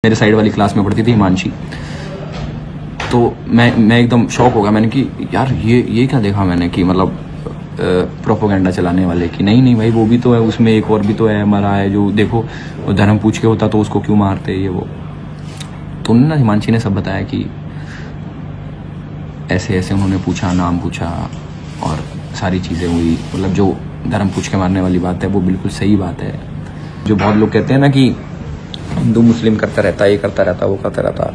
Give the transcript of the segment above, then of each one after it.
मेरे साइड वाली क्लास में पढ़ती थी हिमांशी। तो मैं एकदम शॉक हो गया। मैंने कि यार ये क्या देखा मैंने कि मतलब प्रोपोगेंडा चलाने वाले कि नहीं भाई वो भी तो है, उसमें एक और भी तो है मरा है जो देखो वो धर्म पूछ के होता तो उसको क्यों मारते ये वो। तो उन्होंने ना हिमांशी ने सब बताया कि ऐसे ऐसे उन्होंने पूछा, नाम पूछा और सारी चीज़ें हुई। मतलब जो धर्म पूछ के मारने वाली बात है वो बिल्कुल सही बात है। जो बहुत लोग कहते हैं ना कि हिंदू मुस्लिम करता रहता, ये करता रहता, वो करता रहता।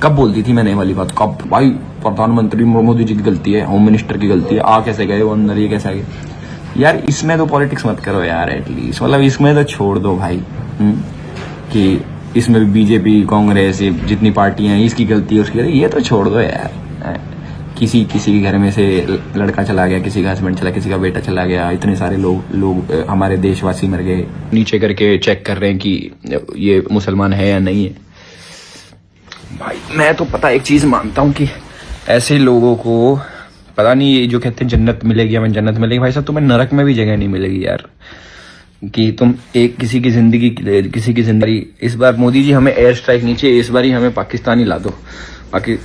कब बोलती थी मैंने ये वाली बात? कब? भाई प्रधानमंत्री मोदी जी की गलती है, होम मिनिस्टर की गलती है, आ कैसे गए वो अंदर, ये कैसे आ गए। यार इसमें तो पॉलिटिक्स मत करो यार एटलीस्ट, मतलब इसमें तो छोड़ दो भाई। कि इसमें भी बीजेपी कांग्रेस ये जितनी पार्टियां हैं इसकी गलती है उसकी गलती, ये तो छोड़ दो यार। किसी के घर में से लड़का चला गया, किसी का हस्बैंड चला, किसी का बेटा चला गया, इतने सारे लोग हमारे देशवासी मर गए। नीचे करके चेक कर रहे हैं कि ये मुसलमान है या नहीं है। भाई मैं तो पता एक चीज मानता हूँ कि ऐसे लोगों को पता नहीं, ये जो कहते हैं जन्नत मिलेगी हमें, जन्नत मिलेगी, भाई साहब तुम्हें नरक में भी जगह नहीं मिलेगी यार। कि तुम एक किसी की जिंदगी इस बार मोदी जी हमें एयर स्ट्राइक नीचे, इस बार ही हमें पाकिस्तान ही ला दो। बाकी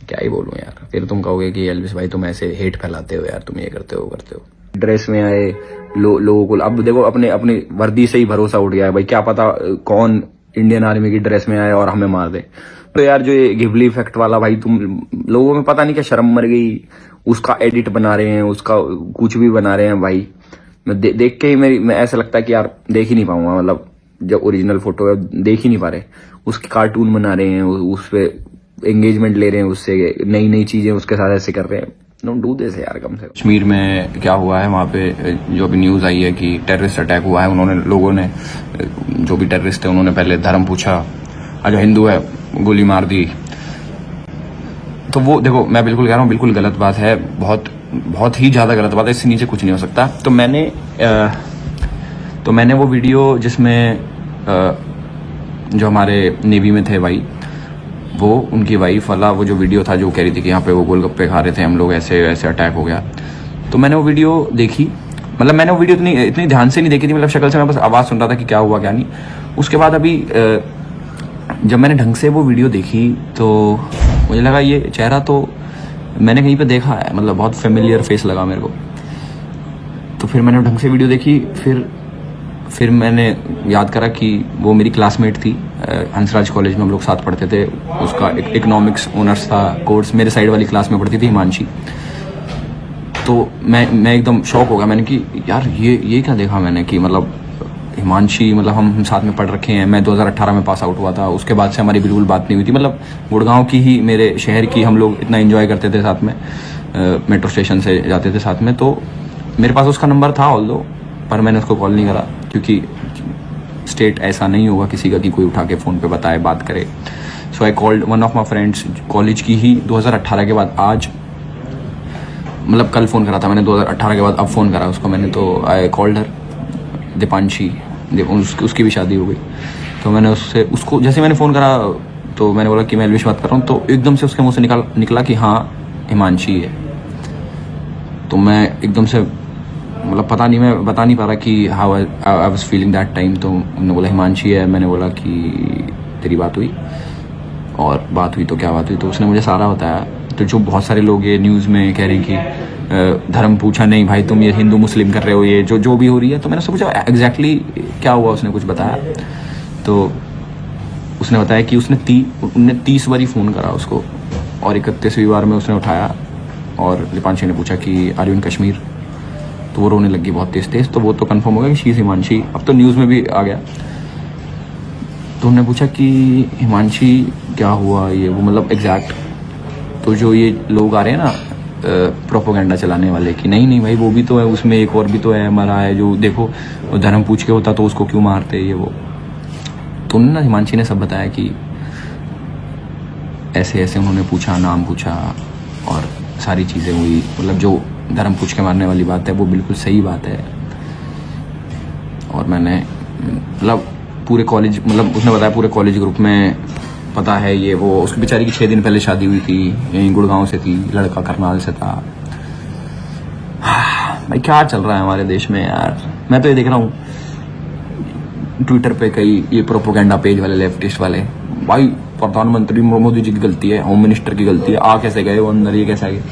क्या ही बोलूं यार, फिर तुम कहोगे कि एल्विस भाई तुम ऐसे हेट फैलाते हो यार, तुम ये करते हो करते हो। ड्रेस में आए लोगों को अब देखो अपनी वर्दी से ही भरोसा उठ गया है भाई। क्या पता कौन इंडियन आर्मी की ड्रेस में आए और हमें मार दे। तो यार जो ये गिबली इफेक्ट वाला भाई, तुम लोगों में पता नहीं क्या शर्म मर गई, उसका एडिट बना रहे हैं, उसका कुछ भी बना रहे हैं भाई। मैं देख के ही मैं ऐसा लगता है कि यार देख ही नहीं पाऊंगा। मतलब जब ओरिजिनल फोटो है देख ही नहीं पा रहे, उसकी कार्टून बना रहे हैं, उस पे एंगेजमेंट ले रहे हैं, उससे नई चीजें उसके साथ ऐसे कर रहे हैं। डोंट डू दिस यार कम से कम। कश्मीर में क्या हुआ है वहाँ पे जो अभी न्यूज आई है कि टेररिस्ट अटैक हुआ है। उन्होंने लोगों ने जो भी टेररिस्ट है उन्होंने पहले धर्म पूछा और जो हिंदू है गोली मार दी। तो वो देखो मैं बिल्कुल कह रहा हूँ बिल्कुल गलत बात है, बहुत ही ज्यादा गलत बात है। इससे नीचे कुछ नहीं हो सकता। तो मैंने वो वीडियो जिसमें जो हमारे नेवी में थे भाई, वो उनकी वाइफ वाला वो जो वीडियो था जो कह रही थी कि यहाँ पे वो गोलगप्पे खा रहे थे हम लोग, ऐसे अटैक हो गया। तो मैंने वो वीडियो देखी। मतलब मैंने वो वीडियो इतनी ध्यान से नहीं देखी थी, मतलब शक्ल से मैं बस आवाज़ सुन रहा था कि क्या हुआ क्या नहीं। उसके बाद अभी जब मैंने ढंग से वो वीडियो देखी तो मुझे लगा ये चेहरा तो मैंने कहीं पे देखा है, मतलब बहुत फेमिलियर फेस लगा मेरे को। तो फिर मैंने ढंग से वीडियो देखी, फिर मैंने याद करा कि वो मेरी क्लासमेट थी। हंसराज कॉलेज में हम लोग साथ पढ़ते थे। उसका इकोनॉमिक्स ऑनर्स था कोर्स, मेरे साइड वाली क्लास में पढ़ती थी हिमांशी। तो मैं एकदम शॉक हो गया। मैंने कि यार ये क्या देखा मैंने कि मतलब हिमांशी, मतलब हम साथ में पढ़ रखे हैं। मैं 2018 में पास आउट हुआ था, उसके बाद से हमारी बिल्कुल बात नहीं हुई थी। मतलब गुड़गांव की ही, मेरे शहर की, हम लोग इतना एंजॉय करते थे साथ में, मेट्रो स्टेशन से जाते थे साथ में। तो मेरे पास उसका नंबर था ऑल्दो, पर मैंने उसको कॉल नहीं करा क्योंकि स्टेट ऐसा नहीं होगा किसी का कि कोई उठा के फ़ोन पे बताए, बात करे। So I called one of my friends college की ही 2018 के बाद, आज मतलब कल फ़ोन करा था मैंने 2018 के बाद, अब फ़ोन करा उसको मैंने। तो आई कॉल्ड हर, दीपांशी, उसकी भी शादी हो गई। तो मैंने उसको जैसे मैंने फ़ोन करा तो मैंने बोला कि मैं एल्विश बात कर रहा हूँ। तो एकदम से उसके मुँह से निकला कि हाँ हिमांशी है। तो मैं एकदम से मतलब पता नहीं, मैं बता नहीं पा रहा कि how I was feeling that time. तो उन्होंने बोला हिमांशी है। मैंने बोला कि तेरी बात हुई, और बात हुई तो क्या बात हुई। तो उसने मुझे सारा बताया। तो जो बहुत सारे लोग ये न्यूज़ में कह रहे हैं कि धर्म पूछा, नहीं भाई तुम ये हिंदू मुस्लिम कर रहे हो, ये जो भी हो रही है। तो मैंने सोचा एग्जैक्टली क्या हुआ। उसने कुछ बताया। तो उसने बताया कि उसने 30 बारी फ़ोन करा उसको, और 31वीं बार में उसने उठाया और दीपांशी ने पूछा कि आर यू इन कश्मीर। तो वो रोने लगी बहुत तेज। तो वो तो कंफर्म हो गया कि शी इज़ हिमांशी। अब तो न्यूज़ में भी आ गया। तो उन्होंने पूछा कि हिमांशी क्या हुआ ये वो, मतलब एग्जैक्ट। तो जो ये लोग आ रहे हैं ना प्रोपोगेंडा चलाने वाले कि नहीं भाई वो भी तो है, उसमें एक और भी तो है मरा है जो देखो वो धर्म पूछ के होता तो उसको क्यों मारते ये वो। तो उन्होंने हिमांशी ने सब बताया कि ऐसे ऐसे उन्होंने पूछा, नाम पूछा और सारी चीज़ें हुई। मतलब जो धर्म पूछ के मारने वाली बात है वो बिल्कुल सही बात है। और मैंने मतलब पूरे कॉलेज, मतलब उसने बताया पूरे कॉलेज ग्रुप में पता है ये वो। उसकी बेचारी की 6 दिन पहले शादी हुई थी, यहीं गुड़गांव से थी, लड़का करनाल से था। भाई क्या चल रहा है हमारे देश में यार। मैं तो ये देख रहा हूँ ट्विटर पे कई ये प्रोपोगेंडा पेज वाले लेफ्टिस्ट वाले, भाई प्रधानमंत्री मोदी जी की गलती है, होम मिनिस्टर की गलती है, आ कैसे गए वो अंदर, ये कैसे गए।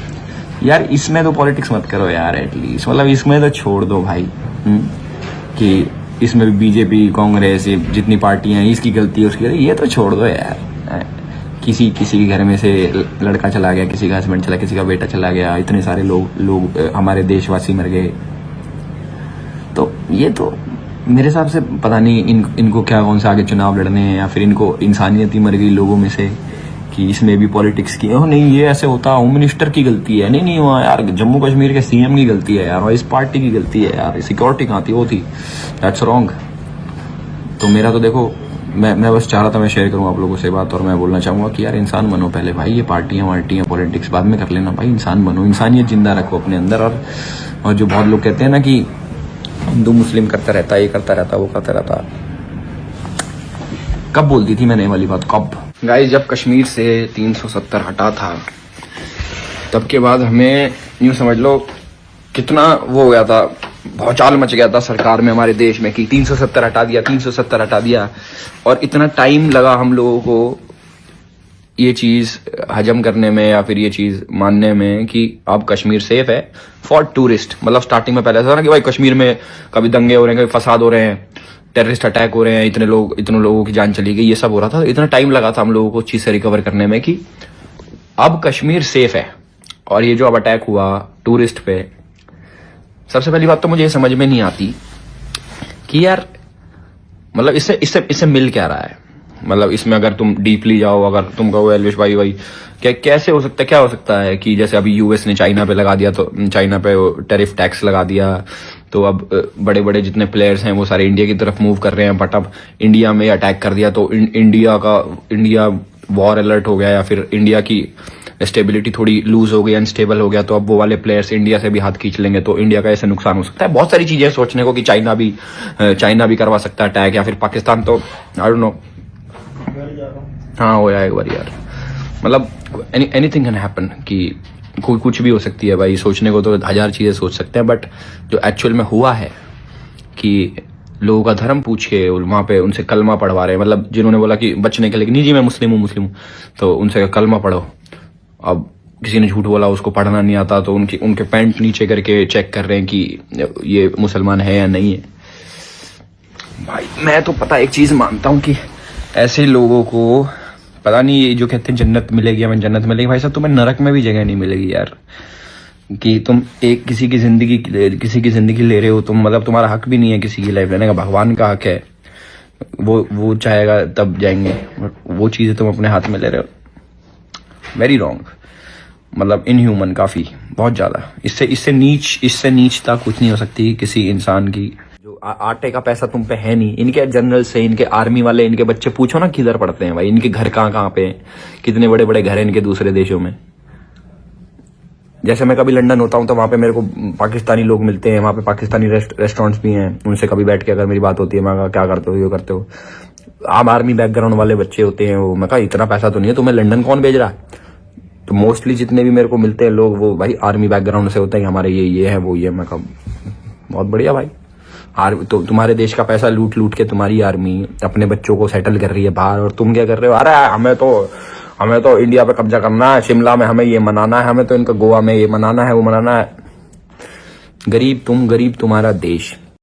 यार इसमें तो पॉलिटिक्स मत करो यार, एटलीस्ट मतलब इसमें तो छोड़ दो भाई। कि इसमें भी बीजेपी कांग्रेस ये जितनी पार्टियां हैं इसकी गलती है उसकी गलती, ये तो छोड़ दो यार। किसी के घर में से लड़का चला गया, किसी का हस्बैंड चला, किसी का बेटा चला गया, इतने सारे लोग हमारे देशवासी मर गए। तो ये तो मेरे हिसाब से पता नहीं इनको क्या कौन सा आगे चुनाव लड़ने हैं, या फिर इनको इंसानियत ही मर गई लोगों में से कि इसमें भी पॉलिटिक्स की। नहीं ये ऐसे होता, होम मिनिस्टर की गलती है, नहीं हुआ यार, जम्मू कश्मीर के सीएम की गलती है यार, और इस पार्टी की गलती है यार, सिक्योरिटी कहाँ थी, वो थी, दैट्स रॉन्ग। तो मेरा तो देखो, मैं बस चाह रहा था मैं शेयर करूं आप लोगों से बात, और मैं बोलना चाहूंगा कि यार इंसान बनो पहले भाई, ये पार्टियां पॉलिटिक्स बाद में कर लेना भाई, इंसान बनो, इंसानियत जिंदा रखो अपने अंदर। और जो बहुत लोग कहते हैं ना कि हिंदू मुस्लिम करता रहता, ये करता रहता, वो करता रहता, कब बोलती थी मैंने ये वाली बात, कब? गाइस जब कश्मीर से 370 हटा था तब के बाद हमें यूं समझ लो कितना वो हो गया था, भौचाल मच गया था सरकार में हमारे देश में कि 370 हटा दिया, 370 हटा दिया। और इतना टाइम लगा हम लोगों को ये चीज हजम करने में या फिर ये चीज मानने में कि अब कश्मीर सेफ है फॉर टूरिस्ट। मतलब स्टार्टिंग में पहले ऐसा था ना कि भाई कश्मीर में कभी दंगे हो रहे हैं, कभी फसाद हो रहे हैं, टेररिस्ट अटैक हो रहे हैं, इतने लोगों की जान चली गई, ये सब हो रहा था। इतना टाइम लगा था हम लोगों को चीज से रिकवर करने में कि अब कश्मीर सेफ है। और ये जो अब अटैक हुआ टूरिस्ट पे, सबसे पहली बात तो मुझे ये समझ में नहीं आती कि यार मतलब इससे मिल क्या रहा है। मतलब इसमें अगर तुम डीपली जाओ, अगर तुम कहो एलविश भाई कैसे हो सकता है, क्या हो सकता है कि जैसे अभी यूएस ने चाइना पे लगा दिया, तो चाइना पे टैरिफ टैक्स लगा दिया, तो अब बड़े बड़े जितने प्लेयर्स हैं वो सारे इंडिया की तरफ मूव कर रहे हैं। बट अब इंडिया में अटैक कर दिया तो इंडिया वॉर अलर्ट हो गया, या फिर इंडिया की स्टेबिलिटी थोड़ी लूज हो गई, अनस्टेबल हो गया, तो अब वो वाले प्लेयर्स इंडिया से भी हाथ खींच लेंगे, तो इंडिया का ऐसे नुकसान हो सकता है। बहुत सारी चीजें सोचने को कि चाइना भी करवा सकता है अटैक, या फिर पाकिस्तान, तो आई डोंट नो। हाँ हो जाए एक बार यार, मतलब एनीथिंग कैन हैपन, कि कुछ भी हो सकती है भाई। सोचने को तो 1000 चीजें सोच सकते हैं, बट जो एक्चुअल में हुआ है कि लोगों का धर्म पूछ के वहां पे उनसे कलमा पढ़वा रहे हैं। मतलब जिन्होंने बोला कि बचने के लिए नहीं जी मैं मुस्लिम हूँ, तो उनसे कलमा पढ़ो। अब किसी ने झूठ बोला, उसको पढ़ना नहीं आता, तो उनके पैंट नीचे करके चेक कर रहे हैं कि ये मुसलमान है या नहीं है। भाई मैं तो पता एक चीज मानता हूँ कि ऐसे लोगों को पता नहीं, ये जो कहते हैं जन्नत मिलेगी, हमें जन्नत मिलेगी, भाई साहब तुम्हें नरक में भी जगह नहीं मिलेगी यार। कि तुम किसी की जिंदगी ले रहे हो तुम, मतलब तुम्हारा हक भी नहीं है किसी की लाइफ लेने का, भगवान का हक है, वो चाहेगा तब जाएंगे, वो चीजें तुम अपने हाथ में ले रहे हो। वेरी रॉन्ग, मतलब इनह्यूमन, काफी बहुत ज्यादा। इससे नीचता कुछ नहीं हो सकती किसी इंसान की। जो आटे का पैसा तुम पे है नहीं, इनके जनरल से, इनके आर्मी वाले, इनके बच्चे पूछो ना किधर पढ़ते हैं भाई, इनके घर कहाँ पे हैं, कितने बड़े बड़े घर हैं इनके दूसरे देशों में। जैसे मैं कभी लंदन होता हूँ तो वहां पे मेरे को पाकिस्तानी लोग मिलते हैं, वहां पे पाकिस्तानी रेस्टोरेंट्स भी हैं, उनसे कभी बैठ के अगर मेरी बात होती है, मैं कहा क्या करते हो, ये करते हो। आम आर्मी बैकग्राउंड वाले बच्चे होते हैं वो, मैं कहा इतना पैसा तो नहीं है तुम्हें, लंदन कौन भेज रहा है। तो मोस्टली जितने भी मेरे को मिलते हैं लोग, वो भाई आर्मी बैकग्राउंड से होते हैं कि हमारे ये है वो ये। मैं कहा बहुत बढ़िया भाई, तो तुम्हारे देश का पैसा लूट के तुम्हारी आर्मी अपने बच्चों को सेटल कर रही है बाहर, और तुम क्या कर रहे हो, अरे हमें तो इंडिया पे कब्जा करना है, शिमला में हमें ये मनाना है, हमें तो इनका गोवा में ये मनाना है, वो मनाना है। गरीब तुम्हारा देश।